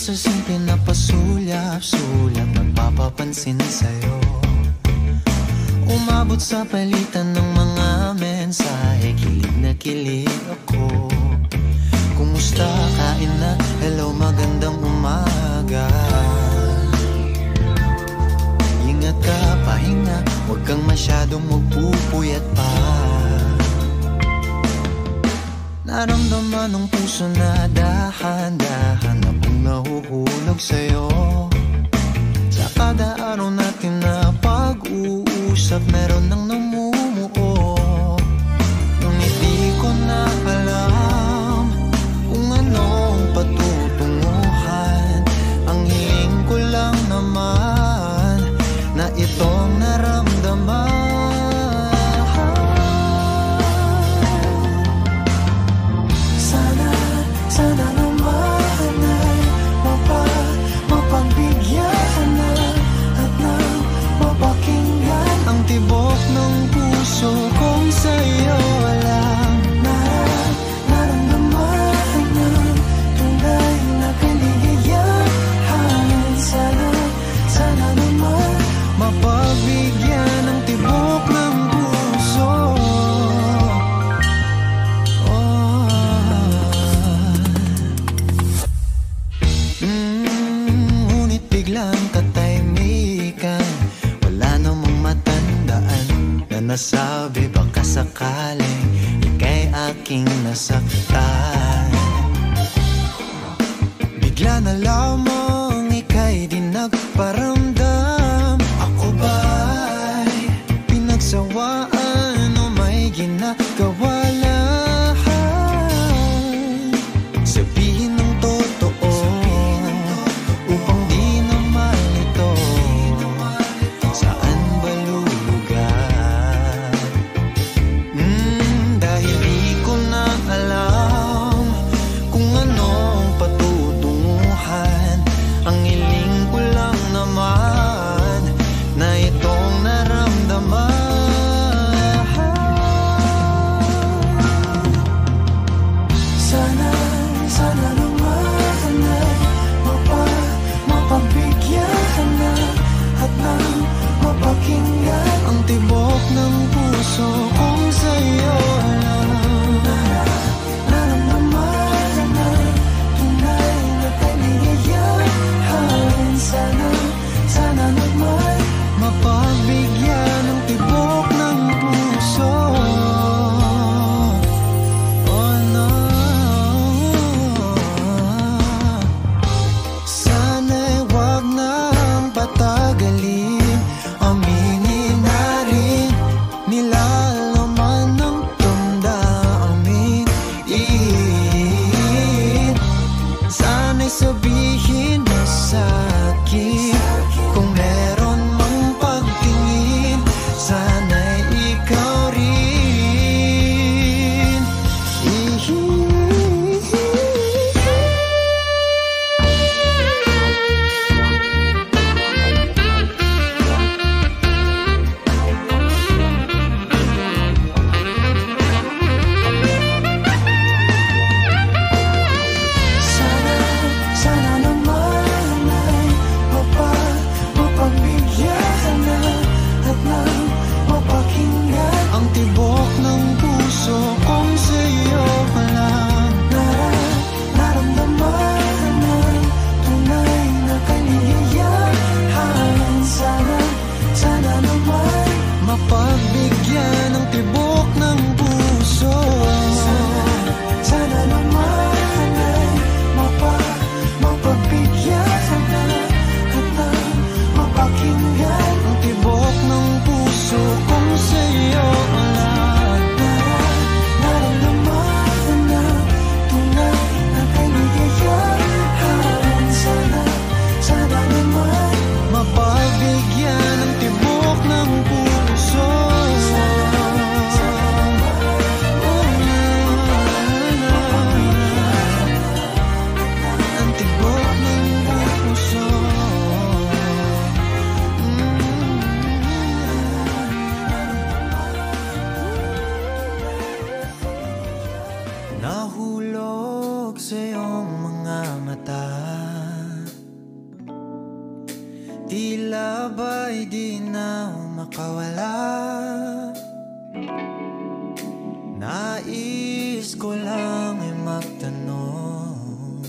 sa simple na pasulyap-sulyap, nagpapapansin sa'yo. Umabot sa palitan ng mga mensahe, kilig na kilig ako. Kumusta, kain na, hello, magandang umaga. Ingat ka, pahinga, huwag kang masyadong magpupuyat pa. Naramdaman ng puso na dahan-dahan na pong nahuhulog sa'yo. Sa kada araw natin na pag-uusap, meron nang namumuo. Ngunit di ko na alam kung anong patutunguhan. Ang hiling ko lang naman na itong naramdaman. Sana naman ay mapagbigyan na at nang mapakinggan ang tibok ng puso kong sa'yo lang naramdaman ng tunay na kaligayahan. Sana naman mapagbigyan ng tibok ng puso. Ngunit biglang katahimikan, wala namang matandaan na nasabi baka sakaling ika'y aking nasaktan. Bigla na lamang ika'y di nagparamdam. Ako ba'y pinagsawaan o may ginagawa lang? Sabihin ng totoo upang di na malito. Saan ba lulugar? Dahil di ko na alam kung anong patutunguhan. Ang hiling ko lang naman na itong naramdaman. Sana ika'y di na makawala. Nais ko lang ay magtanong,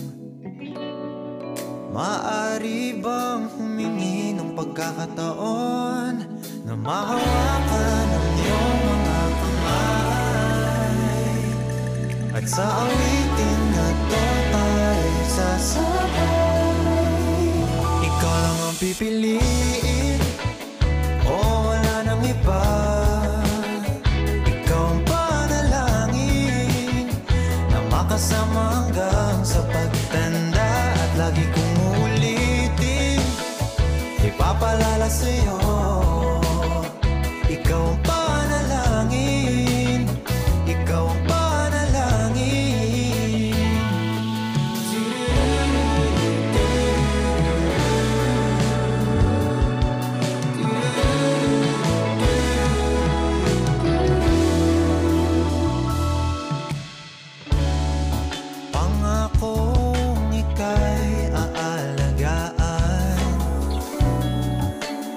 maaari bang humingi ng pagkakataon na mahawakan ang iyong mga kamay, at sa awitin na to tayo sasabay. Ikaw lang ang pipiliin, o wala nang iba. Ikaw ang panalangin na makasama hanggang sa pagtanda, at lagi kong uulitin, ipapalala sa'yo. Ikaw ang panalangin, ikaw ang panalangin. Pangakong ika'y aalagaan,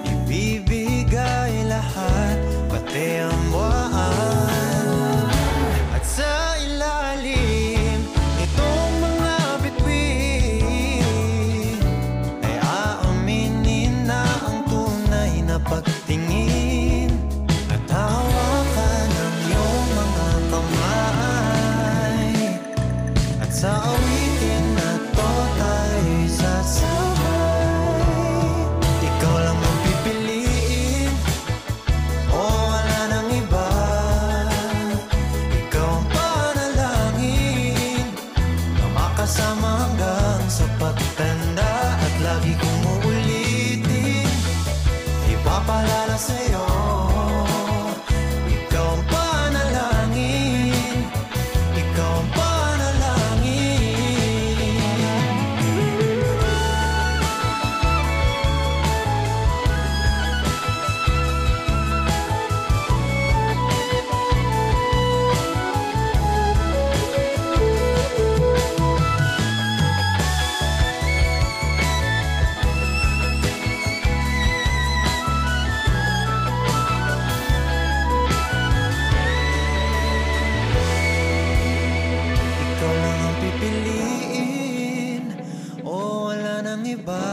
ibibigay lahat, pati ang buwan. At sa ilalim nitong mga bituin ay aaminin na ang tunay na pagtingin, at hawakan ang iyong mga kamay, at sa awitin na to tayo'y sasabay. Ikaw lang ang pipiliin, o wala nang iba. Ikaw ang panalangin na makasama hanggang sa pagtanda, at lagi kong uulitin, ipapalala sa'yo. Ikaw ang panalangin, ikaw ang panalangin. Ikaw lang ang pipiliin, o wala nang iba.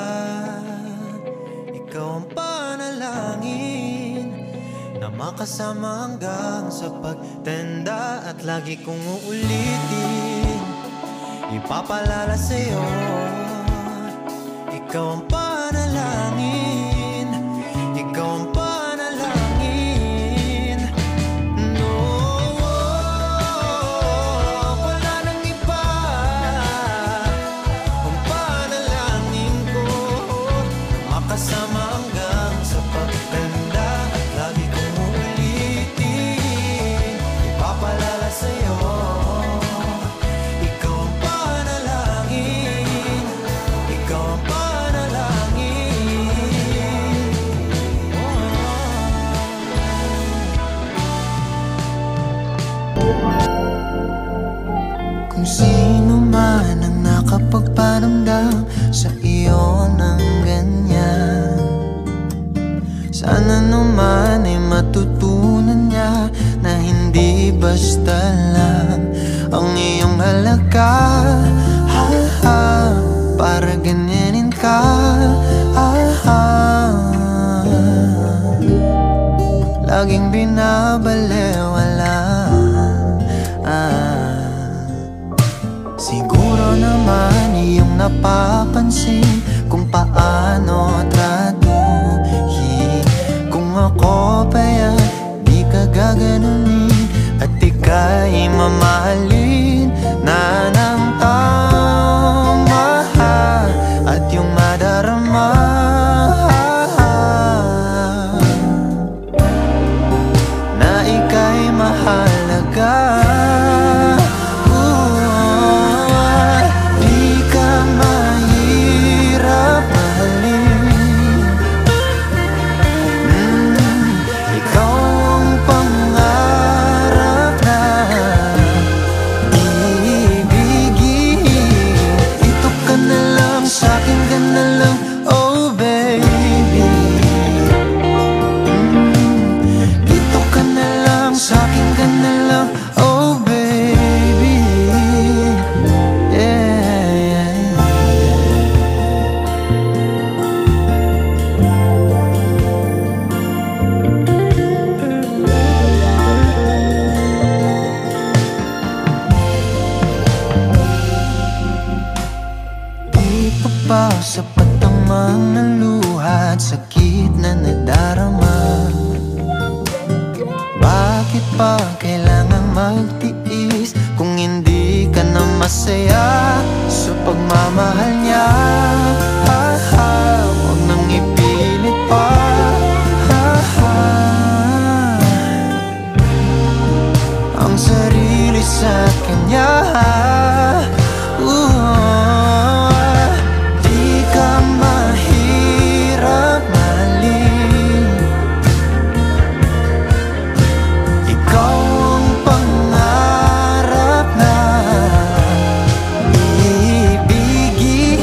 Ikaw ang panalangin na makasama hanggang sa pagtanda, at lagi kong uulitin, ipapalala sa'yo. Ikaw ang panalangin, ikaw ang panalangin. No, wala nang iba. Ang panalangin ko, makasama hanggang sa pagtanda, at lagi kong uulitin, ipapalala sa'yo. Ikaw ang panalangin, ikaw ang panalangin. Kung sino man ang nakapagparamdam sa iyo ng ganyan, sana naman ay matutunan niya na hindi basta lang ang iyong halaga. Ha, ha, para ganyanin ka. Ha, ha, laging binabalewala. Siguro naman iyong napapansin kung paano tratuhin. Kung ako pa yan, di ka gaganunin, at ika'y mamahalin na ng tama, at yung madarama na ika'y mahalaga. Di ka mahirap mahalin, pa sapat ang mga luha at sakit na nadarama? Bakit pa kailangang magtiis kung hindi ka na masaya sa pagmamahal niya? Huwag nang ipilit pa. Ang sarili sa kanya. Di ka mahirap mahalin. Ikaw ang pangarap na ibigin.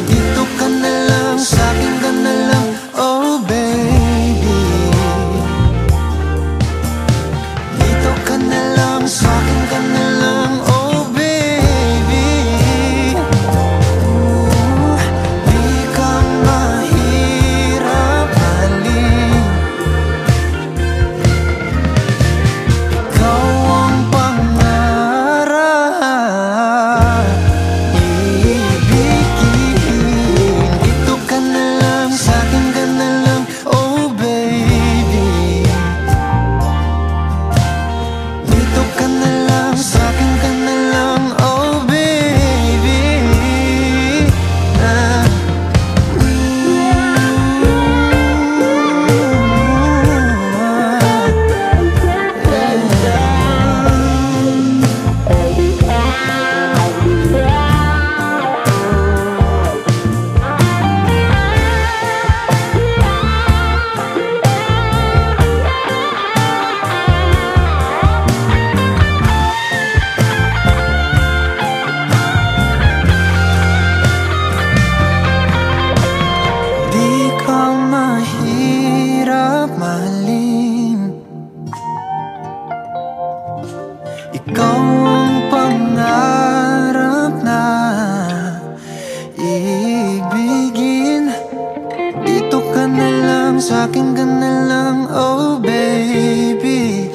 Dito ka na lang, sa'kin ka na lang, oh baby. Dito ka na lang, sa'kin ka na lang, oh baby. Di ka mahirap mahalin. Ikaw ang pangarap ibigin. Dito ka na lang, sa'kin ka na lang, oh baby. Dito ka na lang, sa'kin ka na lang, oh baby. Di ka mahirap mahalin. Ikaw ang pangarap na ibigin. Dito ka na lang, sa'kin ka na lang, oh baby.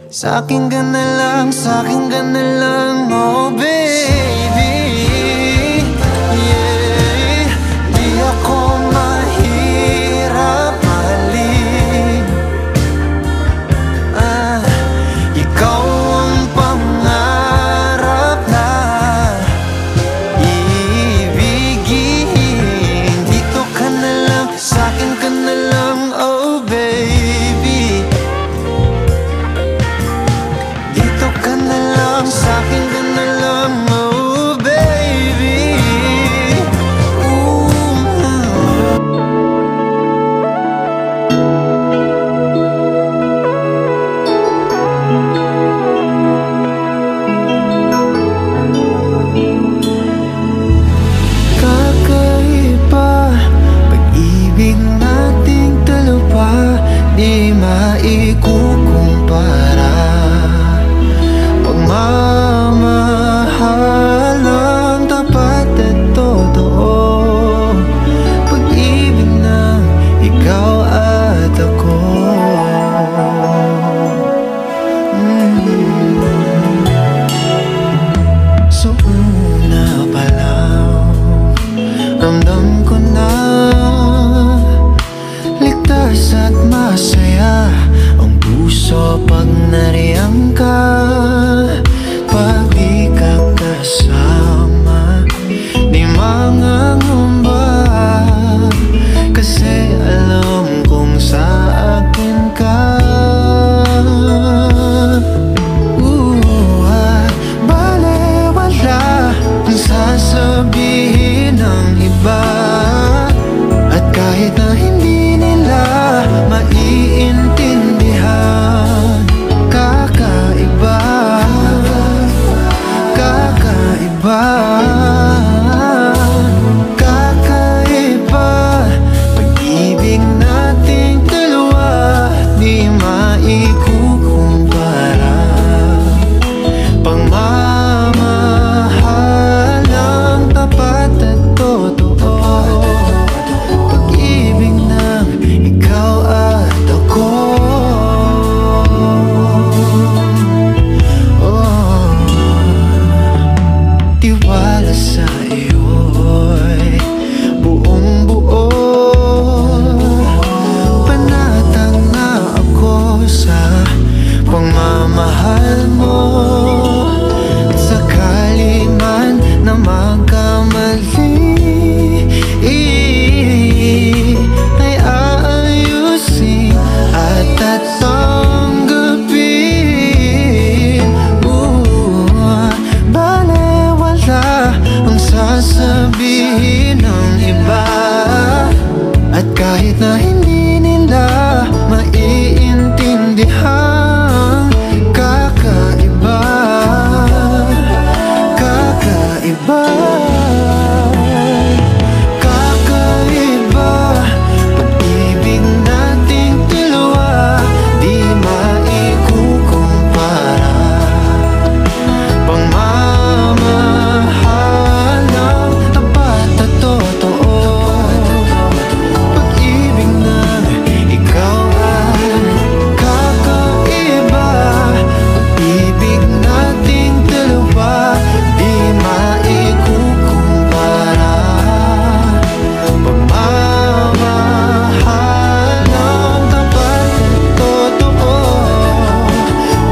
Sa'kin ka na lang, sa'kin ka na lang, oh baby. Yeah. Di ako mahirap mahalin. Ikaw ang pangarap na ibigin. Dito ka na lang, sa'kin ka na lang, oh baby. Dito ka na lang, sa'kin ka na lang, oh baby. Kakaiba, pag-ibig nating dalawa, di maikukumpara. Pagmamahal ang tapat at totoo, pag-ibig ng ikaw at ako. So una pa lang, ramdam ko na ligtas at masaya ang puso pag nariyang ka. Pag di ka kasama, di mangangamba, kasi alam kong sa akin ka. Balewala ang sasabihin ng iba, at kahit na hindi nila maiintindihan, kakaiba. tiwala sa iyo'y buong buo. Panatag na ako sa pagmamahal mo. Sakali man na magkamali, ay aayusin at tatanggapin. Bale wala ang sasabihin ng iba, at kahit na hindi nila maiintindihan, kakaiba, kakaiba, kakaiba. Pag-ibig nating dalawa, di maikukumpara. Pagmamahal ng tapat at totoo. Pag-ibig namin, ikaw ay kakaiba. Pag-ibig nating dalawa, di maikukumpara. Pagmamahal ng tapat at totoo.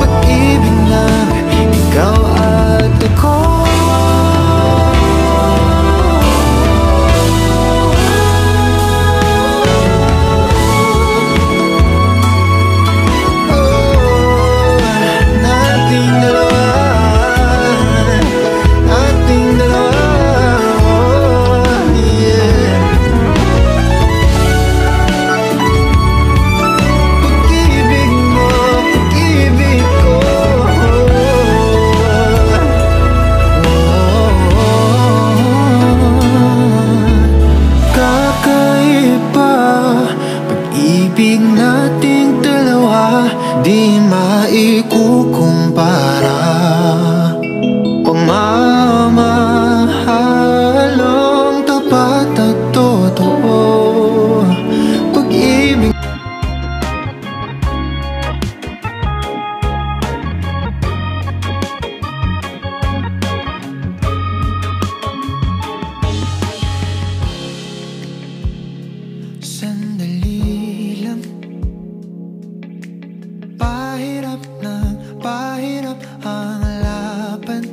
Pag-ibig namin, ikaw at ako. Nating dalawa, nating dalawa, yeah. Pag-ibig mo, pag-ibig ko. Kakaiba, pag-ibig nating dalawa, di maikukumpara. Pagmamahal ang tapat at totoo. Pag-ibig. Sandali lang, pahirap ng pahirap ang laban.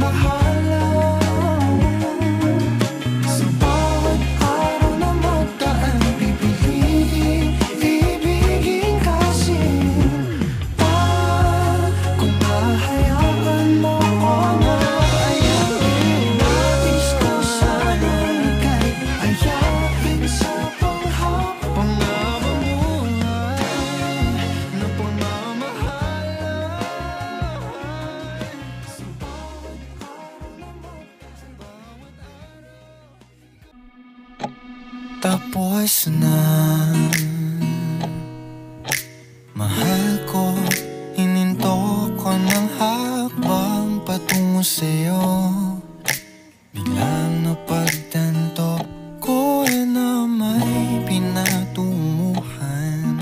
bahala. Sa bawat araw na magdaan, pipiliin, ibigin kasi pa. Kung hahayaan mo ko na ayain, nais ko sana ika'y ayain sa panghabang buhay na pagmamahalan. Sa bawat araw na tapos na, mahal ko, hininto ko ng hakbang patungo sa'yo. Biglang napagtanto ko na may pinatunguhan.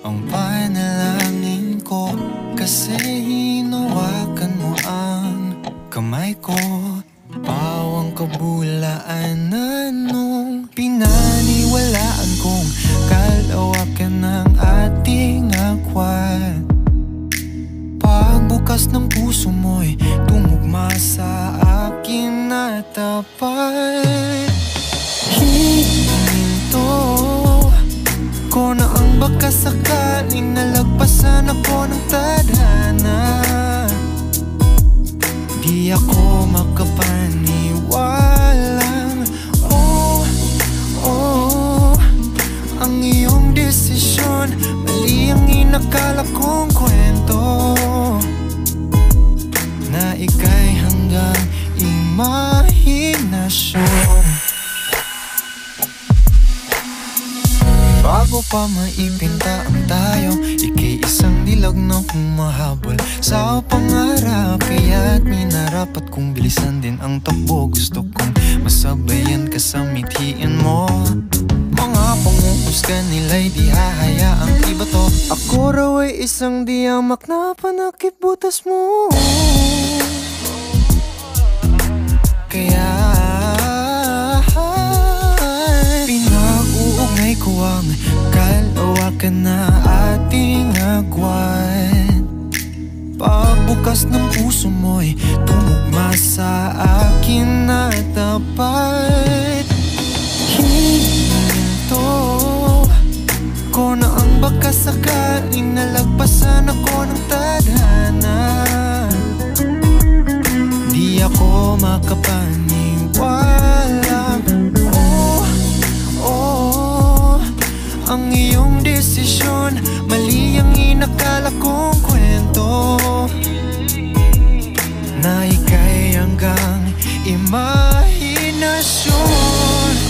Ang panalangin ko kasi hinawakan mo ang kamay ko. Pawang kabulaan na nung pinaniwalaan kong kalawakan ng ating agwat. Pagbukas ng puso mo'y tumugma sa akin na tapat. Hininto ko na ang baka sakaling nalagpasan ako ng tadhana. Di ako makapaniwalang ang iyong desisyon, mali ang inakala kong kwento, na ika'y hanggang imahinasyon. Bago pa maipinta ang tayo, ika'y isang dilag na humahabol sa pangarap. Kaya't minarapat kong bilisan din ang takbo. Gusto kong masabayan ka sa mithiin mo. Mga panguhusga nila'y di hahayaang iba to. Ako raw ay isang diyamak na panakip butas mo. Kaya pinag-uugnay ko ang kalawakan na ating agwat. Pagbukas ng puso mo'y tumugma sa akin na tapat. Hininto ko na ang baka sakaling nalagpasan ako ng tadhana. Di ako makapaniwala. Ang iyong desisyon, mali ang inakala kong kwento, na ika'y hanggang imahinasyon.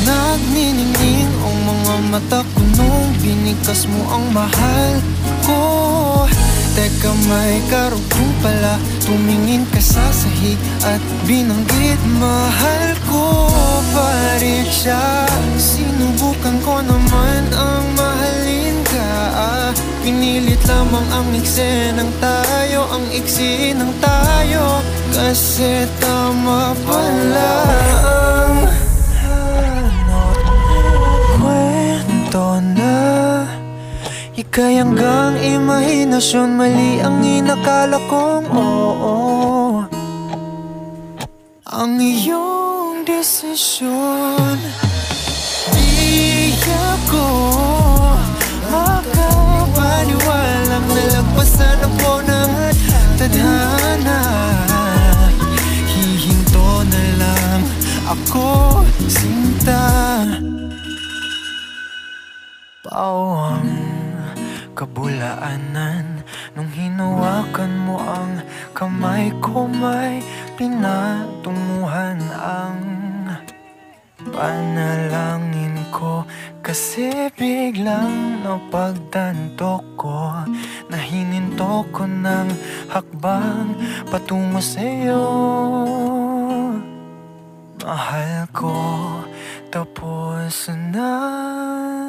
Nagniningning ang mga mata ko nung binikas mo ang mahal ko. Teka, may karugtong pala, tumingin ka sa sahig at binanggit mahal ko pa rin siya. Sinubukan ko naman ang mahalin ka, pinilit lamang ang eksenang tayo, ang iksi ng tayo, kasi tama pala ang kwento na ika'y hanggang imahinasyon, mali ang inakala kong oo. Ang iyong desisyon, di ako makapaniwalang nalagpasan ako ng tadhana. Hihinto na lang ako, sinta. Pawang kabulaanan nung hinawakan mo ang kamay ko, may pinatunguhan ang panalangin ko. Kasi biglang napagtanto ko na hininto ko ng hakbang patungo sa'yo. Mahal ko, tapos na.